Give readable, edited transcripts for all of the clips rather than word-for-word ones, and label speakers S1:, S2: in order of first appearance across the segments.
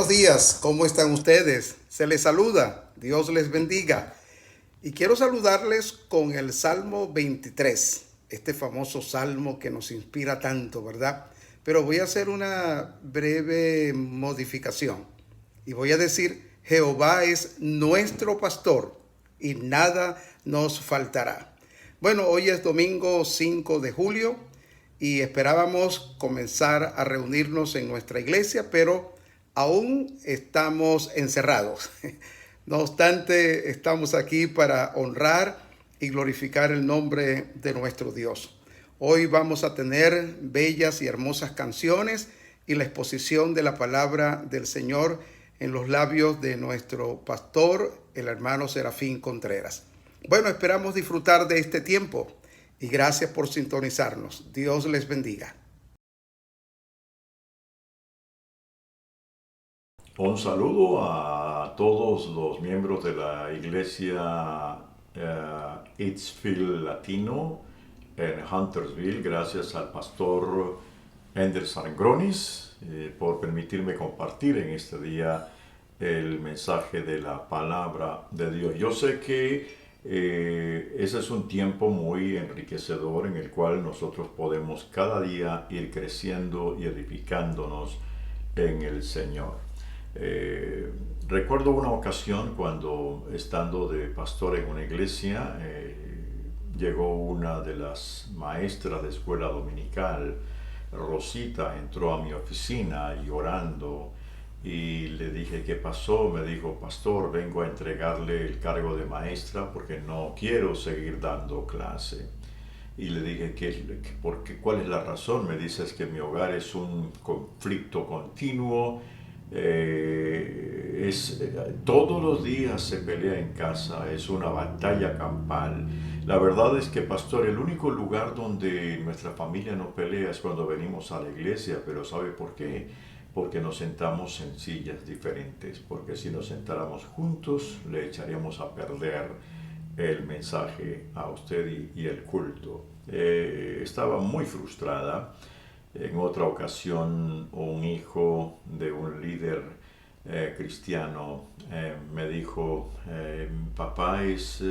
S1: Buenos días, ¿cómo están ustedes? Se les saluda, Dios les bendiga. Y quiero saludarles con el Salmo 23, este famoso salmo que nos inspira tanto, ¿verdad? Pero voy a hacer una breve modificación y voy a decir, Jehová es nuestro pastor y nada nos faltará. Bueno, hoy es domingo 5 de julio y esperábamos comenzar a reunirnos en nuestra iglesia, pero aún estamos encerrados. No obstante, estamos aquí para honrar y glorificar el nombre de nuestro Dios. Hoy vamos a tener bellas y hermosas canciones y la exposición de la palabra del Señor en los labios de nuestro pastor, el hermano Serafín Contreras. Bueno, esperamos disfrutar de este tiempo y gracias por sintonizarnos. Dios les bendiga.
S2: Un saludo a todos los miembros de la iglesia Eatsfield Latino en Huntersville. Gracias al pastor Ender Sangronis por permitirme compartir en este día el mensaje de la palabra de Dios. Yo sé que ese es un tiempo muy enriquecedor en el cual nosotros podemos cada día ir creciendo y edificándonos en el Señor. Eh, Recuerdo una ocasión cuando, estando de pastor en una iglesia, llegó una de las maestras de escuela dominical, Rosita, entró a mi oficina llorando y le dije, ¿qué pasó? Me dijo, pastor, vengo a entregarle el cargo de maestra porque no quiero seguir dando clase. Y le dije, ¿cuál es la razón? Me dice, es que mi hogar es un conflicto continuo, todos los días se pelea en casa, es una batalla campal. La verdad es que, pastor, el único lugar donde nuestra familia no pelea es cuando venimos a la iglesia, pero ¿sabe por qué? Porque nos sentamos en sillas diferentes, porque si nos sentáramos juntos le echaríamos a perder el mensaje a usted y el culto. Estaba muy frustrada. En otra ocasión, un hijo de un líder cristiano me dijo, papá es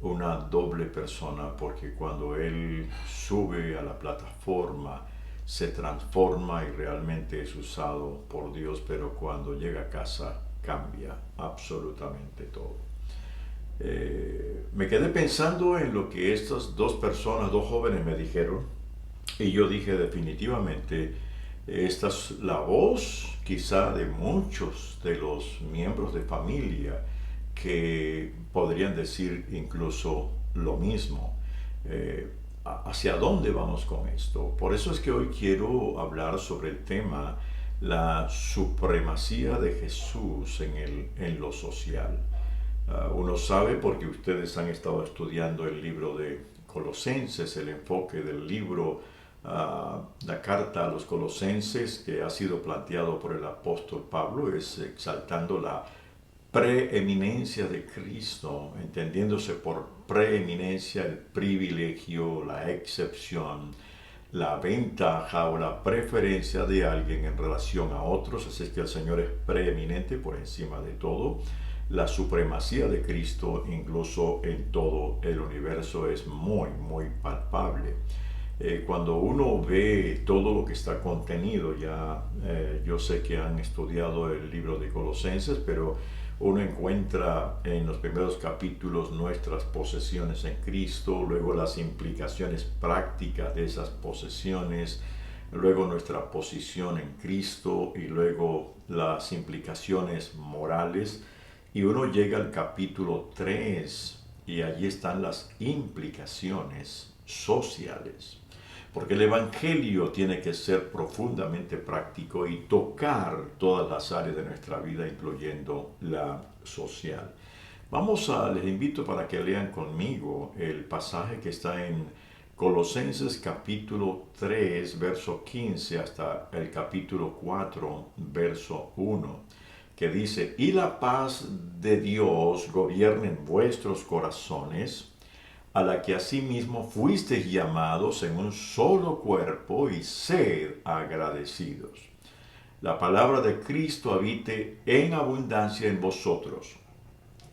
S2: una doble persona porque cuando él sube a la plataforma se transforma y realmente es usado por Dios, pero cuando llega a casa cambia absolutamente todo. Me quedé pensando en lo que estas dos personas, dos jóvenes me dijeron, y yo dije definitivamente, esta es la voz quizá de muchos de los miembros de familia que podrían decir incluso lo mismo. ¿Hacia dónde vamos con esto? Por eso es que hoy quiero hablar sobre el tema la supremacía de Jesús en lo social. Uno sabe porque ustedes han estado estudiando el libro de Colosenses, el enfoque del libro, la carta a los Colosenses que ha sido planteado por el apóstol Pablo, es exaltando la preeminencia de Cristo, entendiéndose por preeminencia el privilegio, la excepción, la ventaja o la preferencia de alguien en relación a otros. Así es que el Señor es preeminente por encima de todo. La supremacía de Cristo incluso en todo el universo es muy, muy palpable. Cuando uno ve todo lo que está contenido, yo sé que han estudiado el libro de Colosenses, pero uno encuentra en los primeros capítulos nuestras posesiones en Cristo, luego las implicaciones prácticas de esas posesiones, luego nuestra posición en Cristo y luego las implicaciones morales. Y uno llega al capítulo 3 y allí están las implicaciones sociales. Porque el Evangelio tiene que ser profundamente práctico y tocar todas las áreas de nuestra vida, incluyendo la social. Les invito para que lean conmigo el pasaje que está en Colosenses capítulo 3, verso 15 hasta el capítulo 4, verso 1, que dice, y la paz de Dios gobierne en vuestros corazones, a la que asimismo fuisteis llamados en un solo cuerpo, y sed agradecidos. la palabra de Cristo habite en abundancia en vosotros,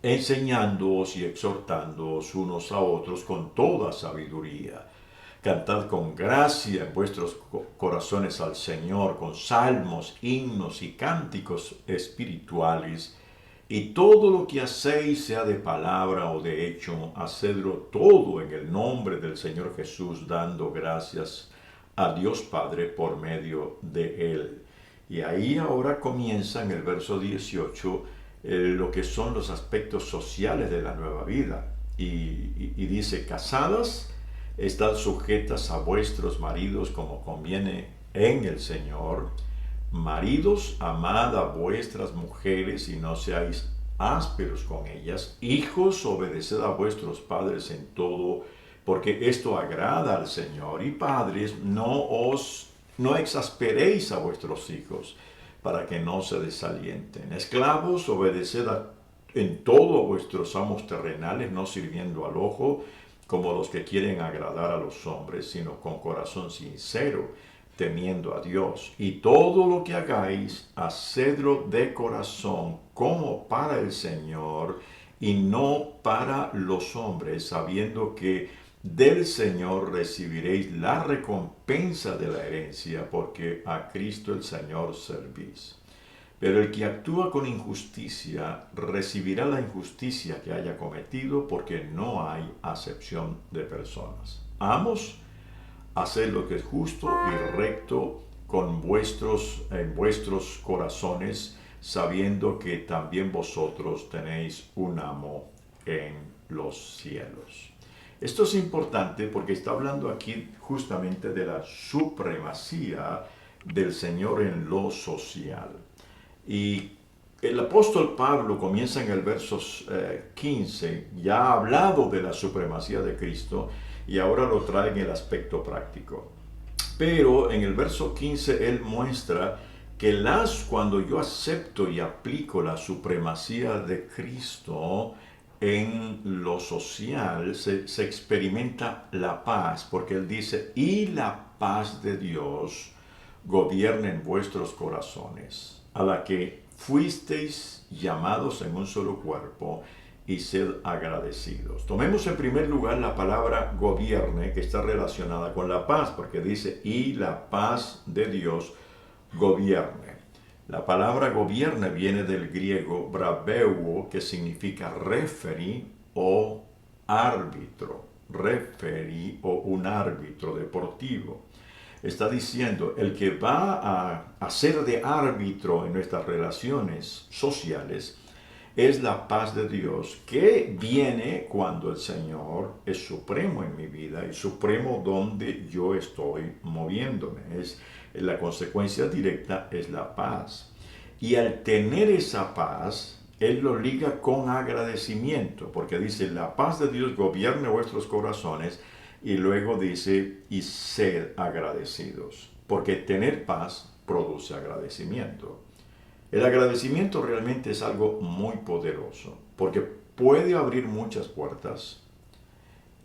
S2: enseñándoos y exhortándoos unos a otros con toda sabiduría. Cantad con gracia en vuestros corazones al Señor, con salmos, himnos y cánticos espirituales. Y todo lo que hacéis, sea de palabra o de hecho, hacedlo todo en el nombre del Señor Jesús, dando gracias a Dios Padre por medio de Él. Y ahí ahora comienza en el verso 18 lo que son los aspectos sociales de la nueva vida. Y dice, casadas, estad sujetas a vuestros maridos como conviene en el Señor. Maridos, amad a vuestras mujeres y no seáis ásperos con ellas. Hijos, obedeced a vuestros padres en todo, porque esto agrada al Señor. Y padres, no exasperéis a vuestros hijos, para que no se desalienten. Esclavos, obedeced en todo a vuestros amos terrenales, no sirviendo al ojo, como los que quieren agradar a los hombres, sino con corazón sincero, temiendo a Dios. Y todo lo que hagáis, hacedlo de corazón, como para el Señor, y no para los hombres, sabiendo que del Señor recibiréis la recompensa de la herencia, porque a Cristo el Señor servís. Pero el que actúa con injusticia recibirá la injusticia que haya cometido, porque no hay acepción de personas. Amos, haced lo que es justo y recto en vuestros corazones, sabiendo que también vosotros tenéis un amo en los cielos. Esto es importante porque está hablando aquí justamente de la supremacía del Señor en lo social. Y el apóstol Pablo comienza en el verso 15, ya ha hablado de la supremacía de Cristo y ahora lo trae en el aspecto práctico. Pero en el verso 15 él muestra que cuando yo acepto y aplico la supremacía de Cristo en lo social, se experimenta la paz, porque él dice, y la paz de Dios gobierna en vuestros corazones, a la que fuisteis llamados en un solo cuerpo, y sed agradecidos. Tomemos en primer lugar la palabra gobierne, que está relacionada con la paz, porque dice, y la paz de Dios gobierne. La palabra gobierne viene del griego brabeuo, que significa referee o árbitro. Referee o un árbitro deportivo. Está diciendo, el que va a ser de árbitro en nuestras relaciones sociales es la paz de Dios, que viene cuando el Señor es supremo en mi vida y supremo donde yo estoy moviéndome. La consecuencia directa es la paz. Y al tener esa paz, Él lo liga con agradecimiento, porque dice, la paz de Dios gobierne vuestros corazones, y luego dice, y sed agradecidos, porque tener paz produce agradecimiento. El agradecimiento realmente es algo muy poderoso, porque puede abrir muchas puertas,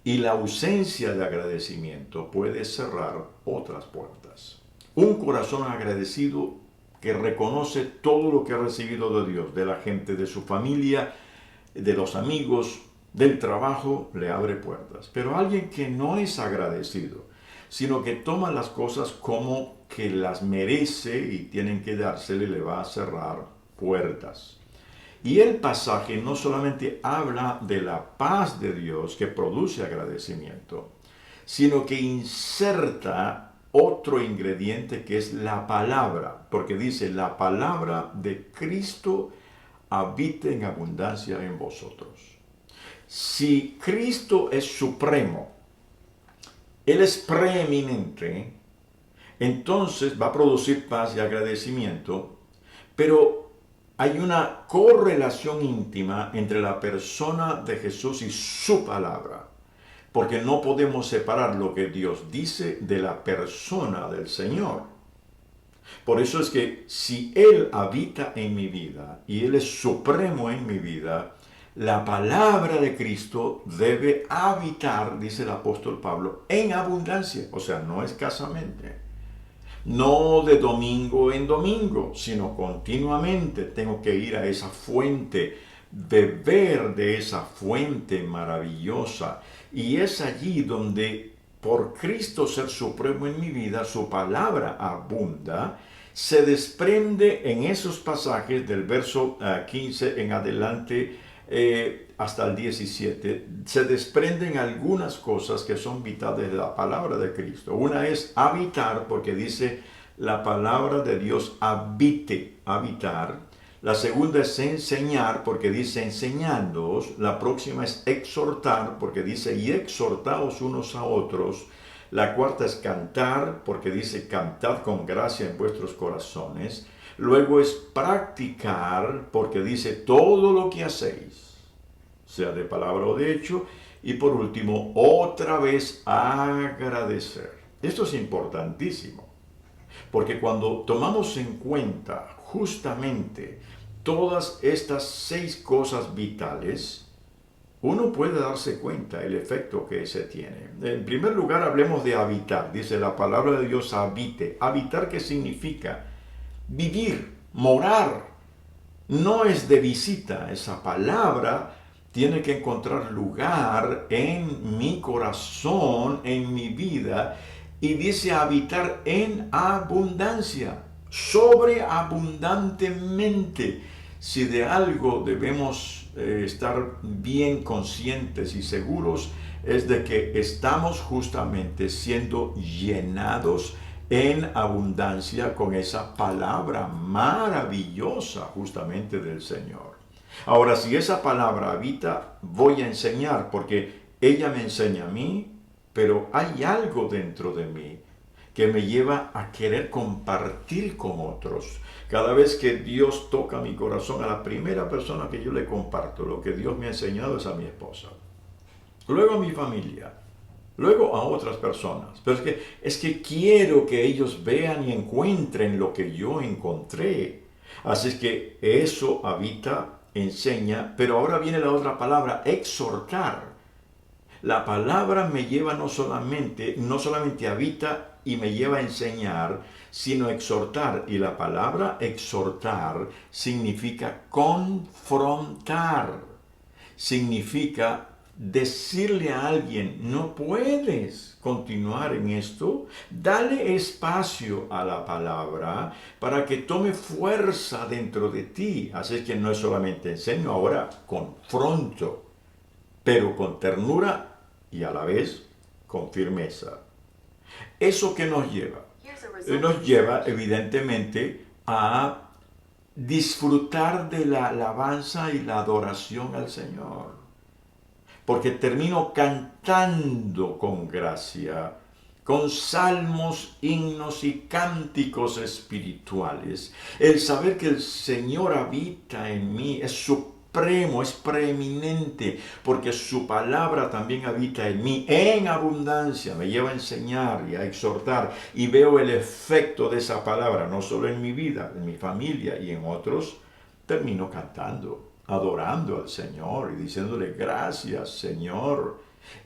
S2: y la ausencia de agradecimiento puede cerrar otras puertas. Un corazón agradecido que reconoce todo lo que ha recibido de Dios, de la gente, de su familia, de los amigos, del trabajo, le abre puertas. Pero alguien que no es agradecido, sino que toma las cosas como que las merece y tienen que dársele, le va a cerrar puertas. Y el pasaje no solamente habla de la paz de Dios que produce agradecimiento, sino que inserta otro ingrediente que es la palabra, porque dice, la palabra de Cristo habita en abundancia en vosotros. Si Cristo es supremo, Él es preeminente, entonces va a producir paz y agradecimiento, pero hay una correlación íntima entre la persona de Jesús y su palabra, porque no podemos separar lo que Dios dice de la persona del Señor. Por eso es que si Él habita en mi vida y Él es supremo en mi vida, la palabra de Cristo debe habitar, dice el apóstol Pablo, en abundancia, o sea, no escasamente. no de domingo en domingo, sino continuamente tengo que ir a esa fuente, beber de esa fuente maravillosa. Y es allí donde, por Cristo ser supremo en mi vida, su palabra abunda. Se desprende en esos pasajes del verso 15 en adelante hasta el 17, se desprenden algunas cosas que son vitales de la palabra de Cristo. Una es habitar, porque dice la palabra de Dios habite, habitar. La segunda es enseñar, porque dice enseñándoos. La próxima es exhortar, porque dice y exhortaos unos a otros. La cuarta es cantar, porque dice cantad con gracia en vuestros corazones. Luego es practicar, porque dice todo lo que hacéis, sea de palabra o de hecho. Y por último, otra vez agradecer. Esto es importantísimo, porque cuando tomamos en cuenta justamente todas estas 6 cosas vitales, uno puede darse cuenta el efecto que se tiene. En primer lugar, hablemos de habitar. Dice la palabra de Dios habite. ¿Habitar qué significa? Vivir, morar. No es de visita. Esa palabra tiene que encontrar lugar en mi corazón, en mi vida. Y dice habitar en abundancia, sobreabundantemente. Si de algo debemos estar bien conscientes y seguros, es de que estamos justamente siendo llenados en abundancia con esa palabra maravillosa justamente del Señor. Ahora, si esa palabra habita, voy a enseñar, porque ella me enseña a mí, pero hay algo dentro de mí que me lleva a querer compartir con otros. Cada vez que Dios toca mi corazón, a la primera persona que yo le comparto lo que Dios me ha enseñado es a mi esposa. Luego a mi familia. Luego a otras personas. Pero es que quiero que ellos vean y encuentren lo que yo encontré. Así es que eso habita, enseña, pero ahora viene la otra palabra, exhortar. La palabra me lleva no solamente habita y me lleva a enseñar, sino exhortar. Y la palabra exhortar significa confrontar. Significa decirle a alguien, no puedes continuar en esto. Dale espacio a la palabra para que tome fuerza dentro de ti. Así es que no es solamente enseño, ahora confronto, pero con ternura y a la vez con firmeza. ¿Eso qué nos lleva? Nos lleva evidentemente a disfrutar de la alabanza y la adoración al Señor. Porque termino cantando con gracia, con salmos, himnos y cánticos espirituales. El saber que el Señor habita en mí es supremo, es preeminente, porque su palabra también habita en mí en abundancia. Me lleva a enseñar y a exhortar, y veo el efecto de esa palabra, no solo en mi vida, en mi familia y en otros. Termino cantando, adorando al Señor y diciéndole gracias, Señor.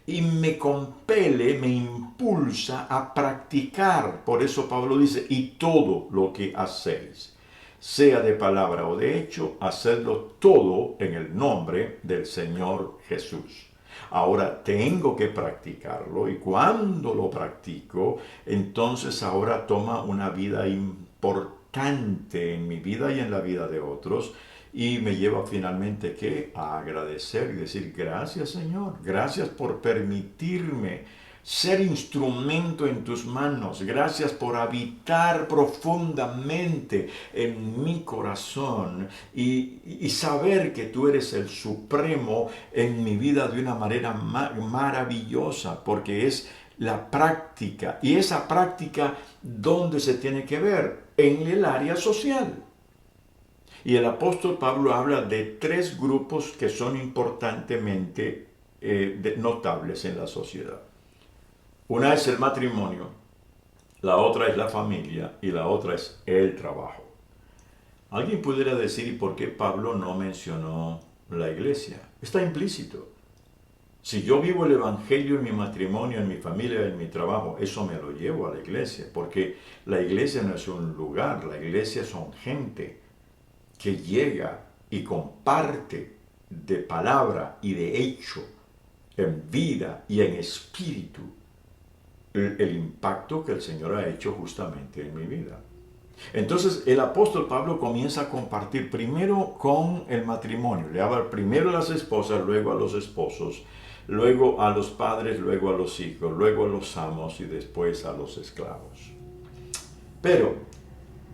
S2: Y me compele, me impulsa a practicar. Por eso Pablo dice, y todo lo que hacéis, sea de palabra o de hecho, hacedlo todo en el nombre del Señor Jesús. Ahora tengo que practicarlo, y cuando lo practico, entonces ahora toma una vida importante en mi vida y en la vida de otros. Y me lleva finalmente ¿qué? A agradecer y decir gracias, Señor, gracias por permitirme ser instrumento en tus manos, gracias por habitar profundamente en mi corazón y saber que tú eres el supremo en mi vida de una manera maravillosa, porque es la práctica. Y esa práctica, ¿dónde se tiene que ver? En el área social. Y el apóstol Pablo habla de 3 grupos que son importantemente notables en la sociedad. Una es el matrimonio, la otra es la familia y la otra es el trabajo. Alguien pudiera decir, ¿y por qué Pablo no mencionó la iglesia? Está implícito. Si yo vivo el Evangelio en mi matrimonio, en mi familia, en mi trabajo, eso me lo llevo a la iglesia, porque la iglesia no es un lugar, la iglesia son gente que llega y comparte de palabra y de hecho, en vida y en espíritu, el impacto que el Señor ha hecho justamente en mi vida. Entonces el apóstol Pablo comienza a compartir primero con el matrimonio, le habla primero a las esposas, luego a los esposos, luego a los padres, luego a los hijos, luego a los amos y después a los esclavos. Pero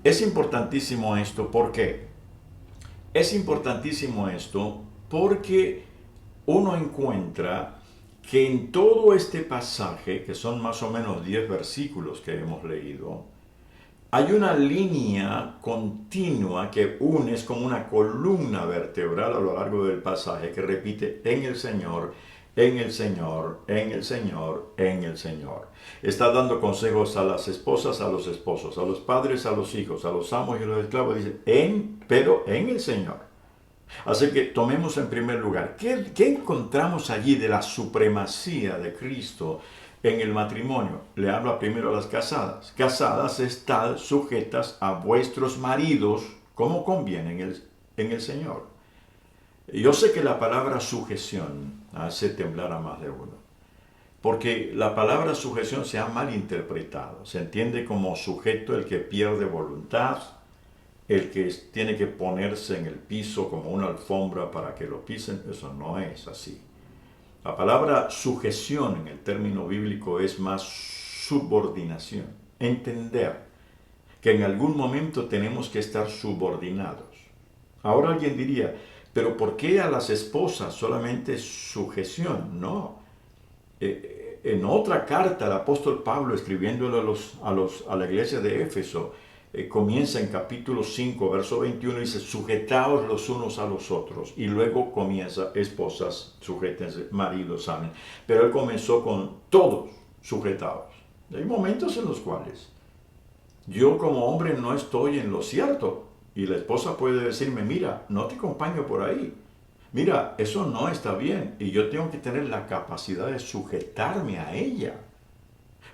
S2: es importantísimo esto, ¿por qué? Es importantísimo esto porque uno encuentra que en todo este pasaje, que son más o menos 10 versículos que hemos leído, hay una línea continua que une, es como una columna vertebral a lo largo del pasaje que repite en el Señor, en el Señor, en el Señor, en el Señor. Está dando consejos a las esposas, a los esposos, a los padres, a los hijos, a los amos y a los esclavos. Dice, pero en el Señor. Así que tomemos en primer lugar, ¿qué encontramos allí de la supremacía de Cristo en el matrimonio? Le habla primero a las casadas. Casadas, estad sujetas a vuestros maridos como conviene en el Señor. Yo sé que la palabra sujeción hace temblar a más de uno, porque la palabra sujeción se ha malinterpretado. Se entiende como sujeto el que pierde voluntad, el que tiene que ponerse en el piso como una alfombra para que lo pisen. Eso no es así. La palabra sujeción en el término bíblico es más subordinación. Entender que en algún momento tenemos que estar subordinados. Ahora alguien diría, pero ¿por qué a las esposas solamente sujeción? No. En otra carta, el apóstol Pablo, escribiéndole a la iglesia de Éfeso, comienza en capítulo 5, verso 21, dice, sujetaos los unos a los otros. Y luego comienza, esposas, sujétense, maridos, amen. Pero él comenzó con todos sujetados. Hay momentos en los cuales yo como hombre no estoy en lo cierto. Y la esposa puede decirme, mira, no te acompaño por ahí. Mira, eso no está bien. Y yo tengo que tener la capacidad de sujetarme a ella.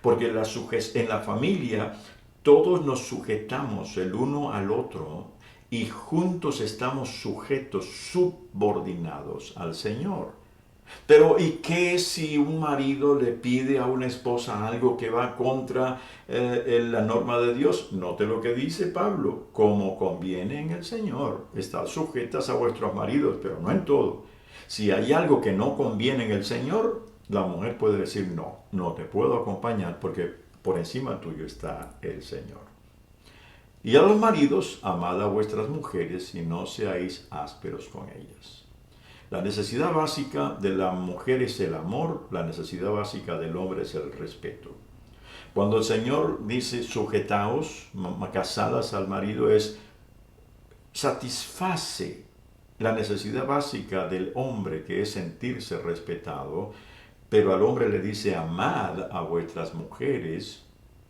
S2: Porque en la familia todos nos sujetamos el uno al otro y juntos estamos sujetos, subordinados al Señor. Pero ¿y qué si un marido le pide a una esposa algo que va contra la norma de Dios? Note lo que dice Pablo, como conviene en el Señor. Estad sujetas a vuestros maridos, pero no en todo. Si hay algo que no conviene en el Señor, la mujer puede decir, no, no te puedo acompañar porque por encima tuyo está el Señor. Y a los maridos, amad a vuestras mujeres y no seáis ásperos con ellas. La necesidad básica de la mujer es el amor, la necesidad básica del hombre es el respeto. Cuando el Señor dice sujetaos, casadas al marido, es satisface la necesidad básica del hombre, que es sentirse respetado, pero al hombre le dice amad a vuestras mujeres,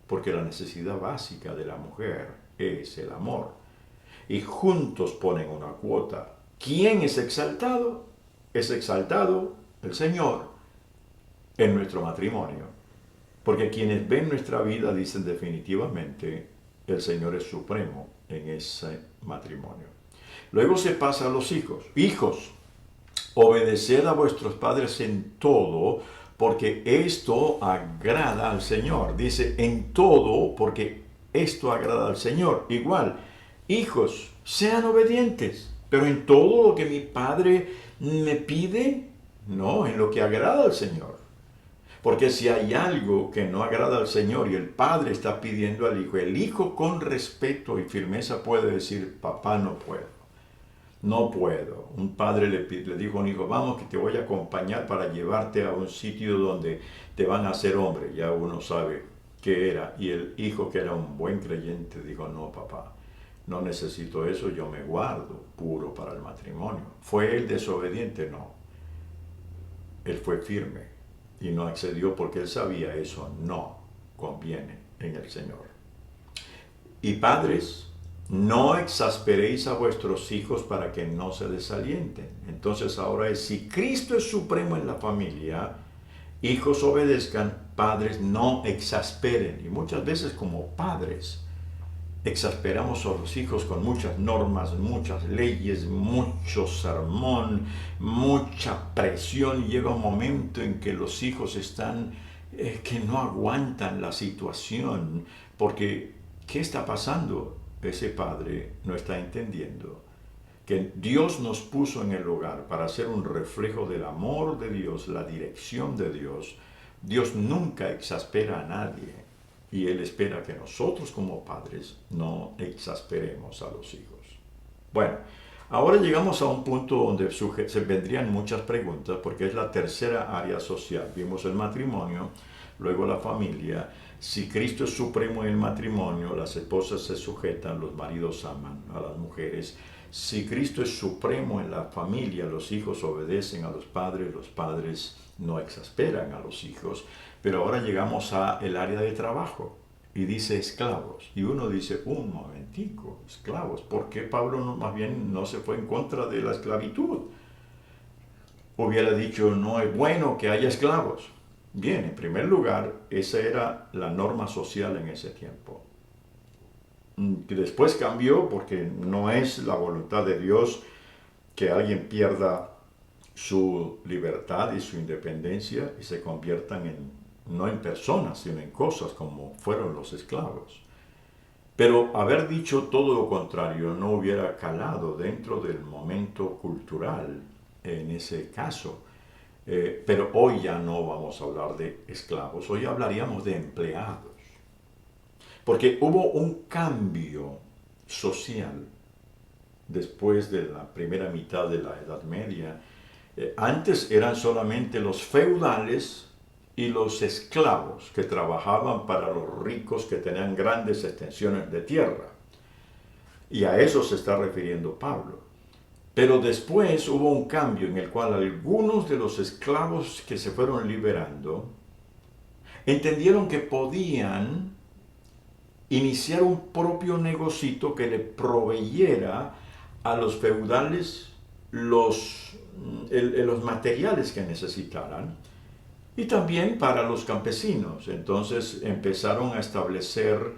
S2: porque la necesidad básica de la mujer es el amor. Y juntos ponen una cuota. ¿Quién es exaltado? Es exaltado el Señor en nuestro matrimonio. Porque quienes ven nuestra vida dicen definitivamente el Señor es supremo en ese matrimonio. Luego se pasa a los hijos. Hijos, obedeced a vuestros padres en todo, porque esto agrada al Señor. Dice en todo, porque esto agrada al Señor. Igual, hijos, sean obedientes, pero en todo lo que mi Padre me pide, no, en lo que agrada al Señor. Porque si hay algo que no agrada al Señor y el Padre está pidiendo al Hijo, el Hijo con respeto y firmeza puede decir, papá, no puedo. No puedo. Un padre le dijo a un hijo, vamos que te voy a acompañar para llevarte a un sitio donde te van a hacer hombre. Ya uno sabe qué era. Y el hijo, que era un buen creyente, dijo, no, papá, no necesito eso, yo me guardo puro para el matrimonio. ¿Fue él desobediente? No. Él fue firme y no accedió porque él sabía eso no conviene en el Señor. Y padres, no exasperéis a vuestros hijos para que no se desalienten. Entonces ahora es, si Cristo es supremo en la familia, hijos obedezcan, padres no exasperen. Y muchas veces como padres exasperamos a los hijos con muchas normas, muchas leyes, mucho sermón, mucha presión. Llega un momento en que los hijos están que no aguantan la situación, porque ¿qué está pasando? Ese padre no está entendiendo que Dios nos puso en el hogar para ser un reflejo del amor de Dios, la dirección de Dios. Dios nunca exaspera a nadie y Él espera que nosotros como padres no exasperemos a los hijos. Bueno, ahora llegamos a un punto donde se vendrían muchas preguntas porque es la tercera área social. Vimos el matrimonio, luego la familia. Si Cristo es supremo en el matrimonio, las esposas se sujetan, los maridos aman a las mujeres. Si Cristo es supremo en la familia, los hijos obedecen a los padres no exasperan a los hijos. Pero ahora llegamos al área de trabajo y dice esclavos. Y uno dice, un momentico, esclavos. ¿Por qué Pablo más bien no se fue en contra de la esclavitud? Hubiera dicho, no es bueno que haya esclavos. Bien, en primer lugar, esa era la norma social en ese tiempo. Que después cambió porque no es la voluntad de Dios que alguien pierda su libertad y su independencia y se conviertan no en personas, sino en cosas como fueron los esclavos. Pero haber dicho todo lo contrario no hubiera calado dentro del momento cultural en ese caso. Pero hoy ya no vamos a hablar de esclavos, hoy hablaríamos de empleados. Porque hubo un cambio social después de la primera mitad de la Edad Media. Antes eran solamente los feudales y los esclavos que trabajaban para los ricos que tenían grandes extensiones de tierra. Y a eso se está refiriendo Pablo. Pero después hubo un cambio en el cual algunos de los esclavos que se fueron liberando entendieron que podían iniciar un propio negocito que le proveyera a los feudales los materiales que necesitaran y también para los campesinos. Entonces empezaron a establecerse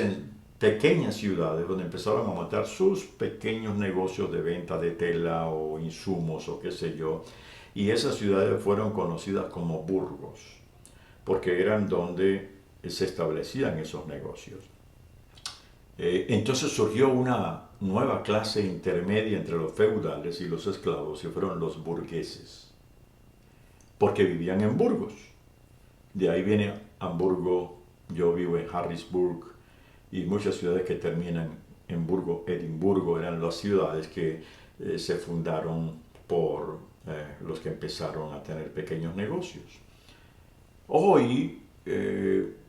S2: en pequeñas ciudades donde empezaron a montar sus pequeños negocios de venta de tela o insumos o qué sé yo, y esas ciudades fueron conocidas como burgos, porque eran donde se establecían esos negocios. Entonces surgió una nueva clase intermedia entre los feudales y los esclavos, y fueron los burgueses, porque vivían en burgos. De ahí viene Hamburgo, yo vivo en Harrisburg, y muchas ciudades que terminan en Burgo, Edimburgo, eran las ciudades que se fundaron por los que empezaron a tener pequeños negocios. Hoy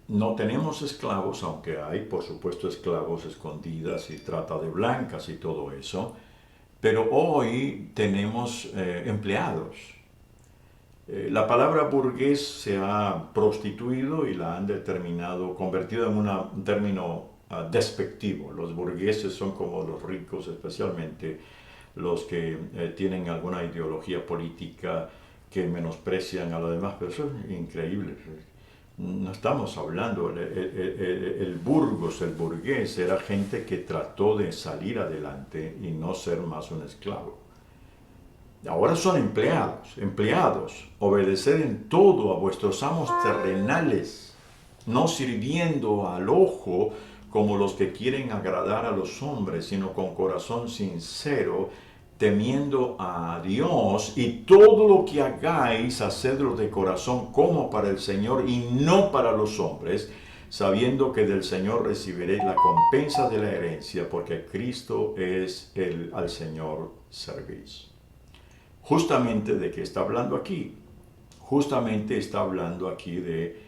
S2: no tenemos esclavos, aunque hay, por supuesto, esclavos escondidas y trata de blancas y todo eso, pero hoy tenemos empleados. La palabra burgués se ha prostituido y la han convertido en un término despectivo. Los burgueses son como los ricos, especialmente los que tienen alguna ideología política que menosprecian a las demás personas. Increíble. No estamos hablando, el burgués era gente que trató de salir adelante y no ser más un esclavo. Ahora son empleados, obedecer en todo a vuestros amos terrenales, no sirviendo al ojo como los que quieren agradar a los hombres, sino con corazón sincero, temiendo a Dios, y todo lo que hagáis, hacedlo de corazón como para el Señor y no para los hombres, sabiendo que del Señor recibiréis la compensa de la herencia, porque Cristo es al Señor servís. Justamente de qué está hablando aquí. Justamente está hablando aquí de,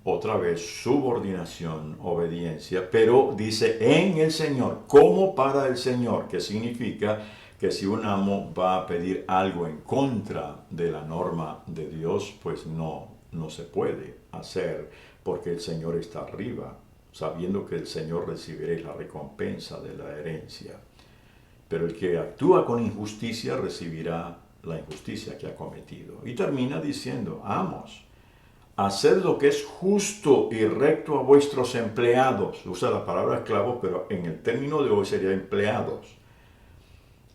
S2: otra vez, subordinación, obediencia, pero dice en el Señor, como para el Señor, que significa que si un amo va a pedir algo en contra de la norma de Dios, pues no se puede hacer, porque el Señor está arriba sabiendo que el Señor recibirá la recompensa de la herencia. Pero el que actúa con injusticia recibirá la injusticia que ha cometido. Y termina diciendo, amos, haced lo que es justo y recto a vuestros empleados. Usa la palabra esclavos, pero en el término de hoy sería empleados.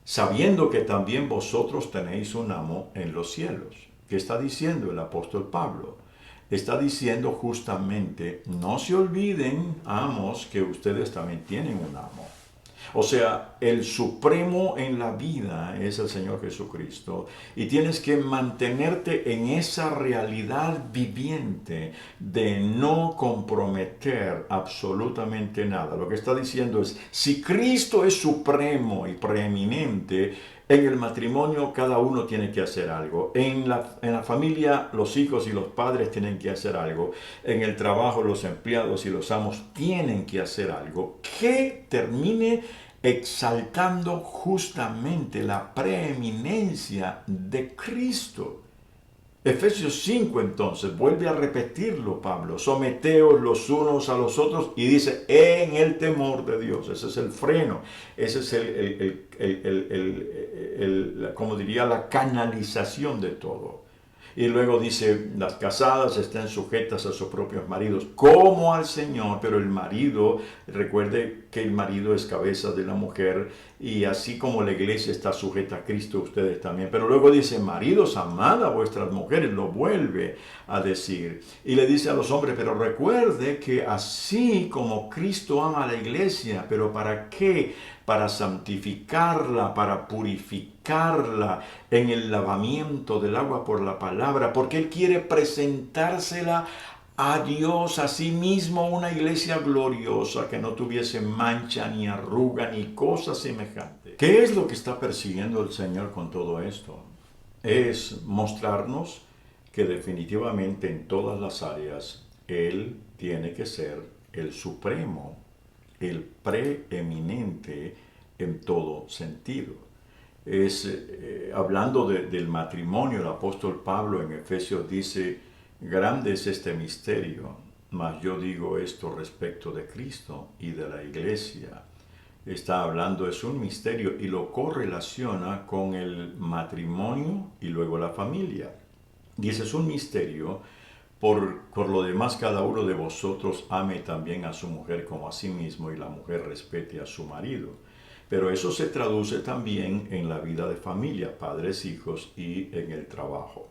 S2: Sabiendo que también vosotros tenéis un amo en los cielos. ¿Qué está diciendo el apóstol Pablo? Está diciendo justamente, no se olviden, amos, que ustedes también tienen un amo. O sea, el supremo en la vida es el Señor Jesucristo y tienes que mantenerte en esa realidad viviente de no comprometer absolutamente nada. Lo que está diciendo es, si Cristo es supremo y preeminente, en el matrimonio cada uno tiene que hacer algo. En la familia los hijos y los padres tienen que hacer algo. En el trabajo los empleados y los amos tienen que hacer algo que termine exaltando justamente la preeminencia de Cristo. Efesios 5 entonces vuelve a repetirlo Pablo, someteos los unos a los otros y dice en el temor de Dios. Ese es el freno, ese es como diría, la canalización de todo. Y luego dice, las casadas estén sujetas a sus propios maridos, como al Señor, pero el marido, recuerde que el marido es cabeza de la mujer, y así como la iglesia está sujeta a Cristo, ustedes también. Pero luego dice, maridos, amad a vuestras mujeres, lo vuelve a decir. Y le dice a los hombres, pero recuerde que así como Cristo ama a la iglesia, pero ¿para qué? Para santificarla, para purificarla en el lavamiento del agua por la palabra, porque Él quiere presentársela a Dios, a sí mismo, una iglesia gloriosa que no tuviese mancha, ni arruga, ni cosa semejante. ¿Qué es lo que está persiguiendo el Señor con todo esto? Es mostrarnos que definitivamente en todas las áreas Él tiene que ser el supremo, el preeminente en todo sentido. Hablando del matrimonio, el apóstol Pablo en Efesios dice, grande es este misterio, mas yo digo esto respecto de Cristo y de la iglesia. Está hablando, es un misterio y lo correlaciona con el matrimonio y luego la familia. Dice, es un misterio. Por lo demás, cada uno de vosotros ame también a su mujer como a sí mismo y la mujer respete a su marido. Pero eso se traduce también en la vida de familia, padres, hijos y en el trabajo.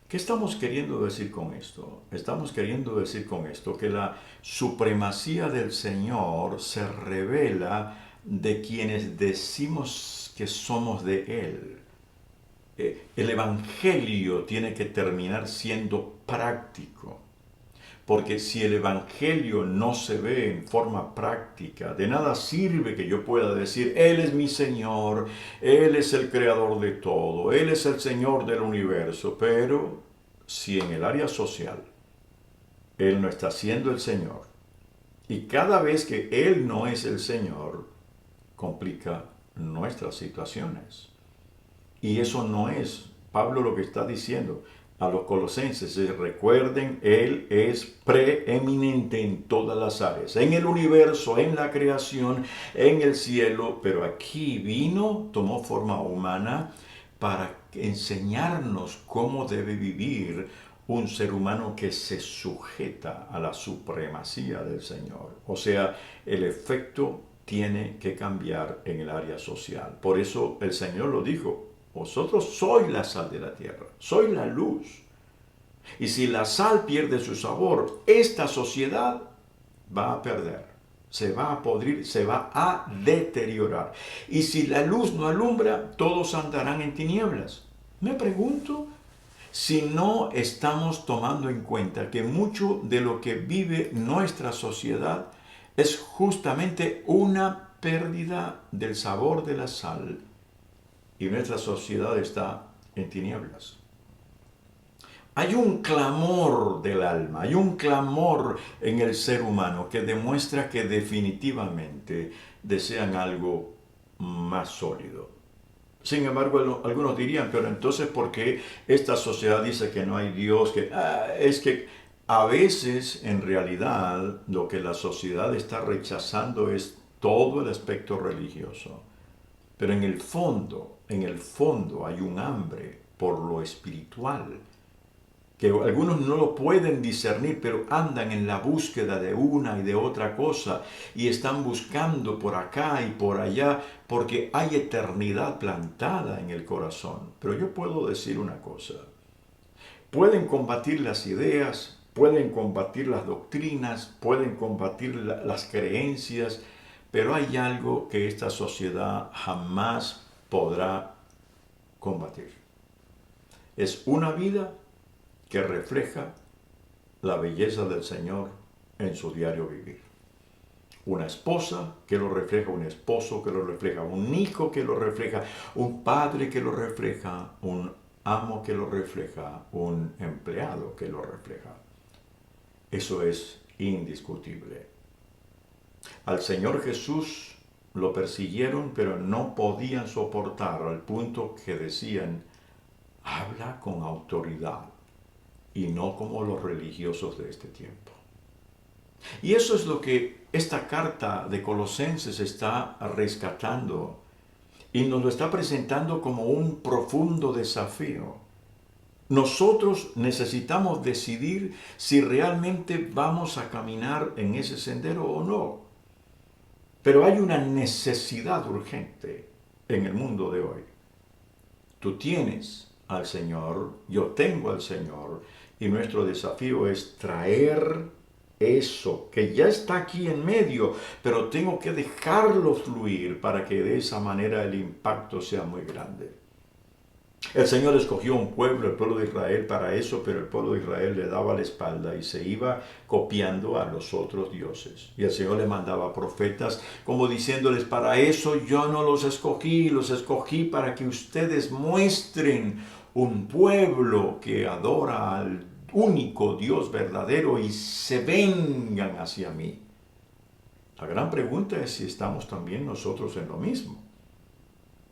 S2: ¿Qué estamos queriendo decir con esto? Estamos queriendo decir con esto que la supremacía del Señor se revela de quienes decimos que somos de Él. El Evangelio tiene que terminar siendo práctico, porque si el Evangelio no se ve en forma práctica, de nada sirve que yo pueda decir, Él es mi Señor, Él es el creador de todo, Él es el Señor del universo, pero si en el área social Él no está siendo el Señor, y cada vez que Él no es el Señor, complica nuestras situaciones. Y eso no es Pablo lo que está diciendo a los colosenses. Recuerden, Él es preeminente en todas las áreas, en el universo, en la creación, en el cielo, pero aquí vino, tomó forma humana para enseñarnos cómo debe vivir un ser humano que se sujeta a la supremacía del Señor. O sea, el efecto tiene que cambiar en el área social. Por eso el Señor lo dijo, vosotros sois la sal de la tierra, sois la luz. Y si la sal pierde su sabor, esta sociedad va a perder, se va a podrir, se va a deteriorar. Y si la luz no alumbra, todos andarán en tinieblas. Me pregunto si no estamos tomando en cuenta que mucho de lo que vive nuestra sociedad es justamente una pérdida del sabor de la sal. Y nuestra sociedad está en tinieblas. Hay un clamor del alma, hay un clamor en el ser humano que demuestra que definitivamente desean algo más sólido. Sin embargo, algunos dirían, pero entonces, ¿por qué esta sociedad dice que no hay Dios? Es que A veces, en realidad, lo que la sociedad está rechazando es todo el aspecto religioso. Pero en el fondo hay un hambre por lo espiritual, que algunos no lo pueden discernir, pero andan en la búsqueda de una y de otra cosa y están buscando por acá y por allá porque hay eternidad plantada en el corazón. Pero yo puedo decir una cosa, pueden combatir las ideas, pueden combatir las doctrinas, pueden combatir las creencias, pero hay algo que esta sociedad jamás podrá combatir. Es una vida que refleja la belleza del Señor en su diario vivir. Una esposa que lo refleja, un esposo que lo refleja, un hijo que lo refleja, un padre que lo refleja, un amo que lo refleja, un empleado que lo refleja. Eso es indiscutible. Al Señor Jesús lo persiguieron, pero no podían soportarlo al punto que decían, habla con autoridad y no como los religiosos de este tiempo. Y eso es lo que esta carta de Colosenses está rescatando y nos lo está presentando como un profundo desafío. Nosotros necesitamos decidir si realmente vamos a caminar en ese sendero o no. Pero hay una necesidad urgente en el mundo de hoy. Tú tienes al Señor, yo tengo al Señor, y nuestro desafío es traer eso que ya está aquí en medio, pero tengo que dejarlo fluir para que de esa manera el impacto sea muy grande. El Señor escogió un pueblo, el pueblo de Israel, para eso, pero el pueblo de Israel le daba la espalda y se iba copiando a los otros dioses. Y el Señor le mandaba profetas como diciéndoles, para eso yo no los escogí para que ustedes muestren un pueblo que adora al único Dios verdadero y se vengan hacia mí. La gran pregunta es si estamos también nosotros en lo mismo,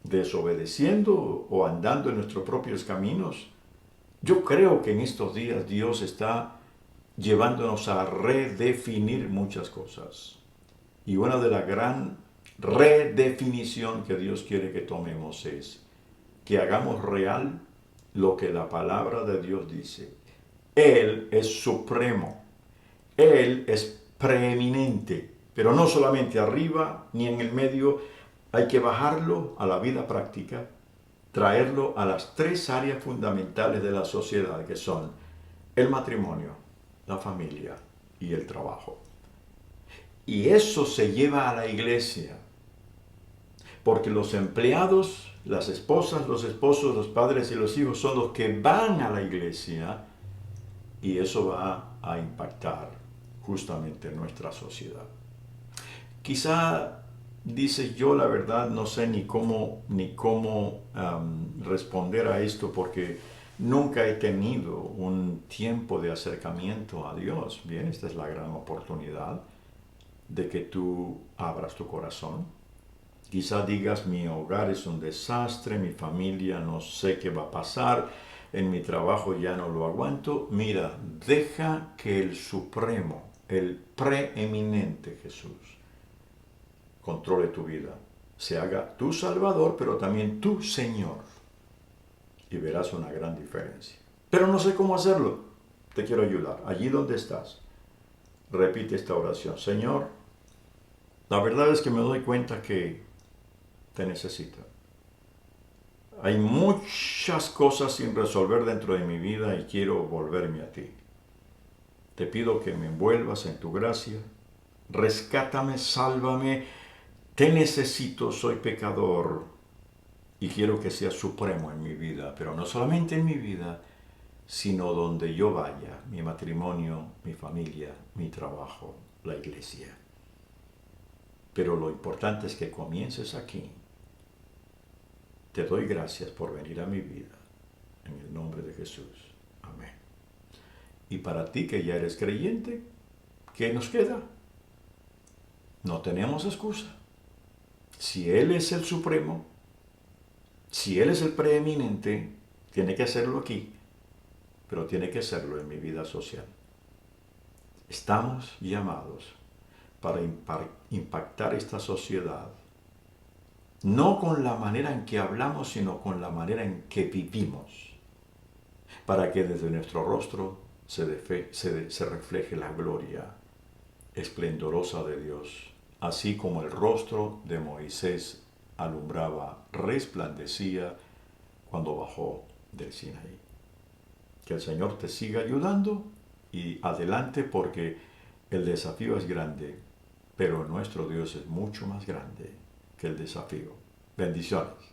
S2: desobedeciendo o andando en nuestros propios caminos. Yo creo que en estos días Dios está llevándonos a redefinir muchas cosas. Y una de las gran redefinición que Dios quiere que tomemos es que hagamos real lo que la palabra de Dios dice. Él es supremo, Él es preeminente, pero no solamente arriba ni en el medio. Hay que bajarlo a la vida práctica, traerlo a las tres áreas fundamentales de la sociedad, que son el matrimonio, la familia y el trabajo. Y eso se lleva a la iglesia, porque los empleados, las esposas, los esposos, los padres y los hijos son los que van a la iglesia, y eso va a impactar justamente en nuestra sociedad. Quizá dices, yo la verdad no sé ni cómo responder a esto porque nunca he tenido un tiempo de acercamiento a Dios. Bien, esta es la gran oportunidad de que tú abras tu corazón. Quizá digas, mi hogar es un desastre, mi familia no sé qué va a pasar, en mi trabajo ya no lo aguanto. Mira, deja que el Supremo, el preeminente Jesús, controle tu vida, se haga tu Salvador, pero también tu Señor, y verás una gran diferencia. Pero no sé cómo hacerlo. Te quiero ayudar. Allí donde estás, repite esta oración. Señor, la verdad es que me doy cuenta que te necesito. Hay muchas cosas sin resolver dentro de mi vida y quiero volverme a ti. Te pido que me envuelvas en tu gracia. Rescátame, sálvame. Te necesito, soy pecador y quiero que seas supremo en mi vida, pero no solamente en mi vida, sino donde yo vaya, mi matrimonio, mi familia, mi trabajo, la iglesia. Pero lo importante es que comiences aquí. Te doy gracias por venir a mi vida, en el nombre de Jesús. Amén. Y para ti que ya eres creyente, ¿qué nos queda? No tenemos excusa. Si Él es el supremo, si Él es el preeminente, tiene que hacerlo aquí, pero tiene que hacerlo en mi vida social. Estamos llamados para impactar esta sociedad, no con la manera en que hablamos, sino con la manera en que vivimos, para que desde nuestro rostro se refleje la gloria esplendorosa de Dios, así como el rostro de Moisés alumbraba, resplandecía cuando bajó del Sinaí. Que el Señor te siga ayudando y adelante, porque el desafío es grande, pero nuestro Dios es mucho más grande que el desafío. Bendiciones.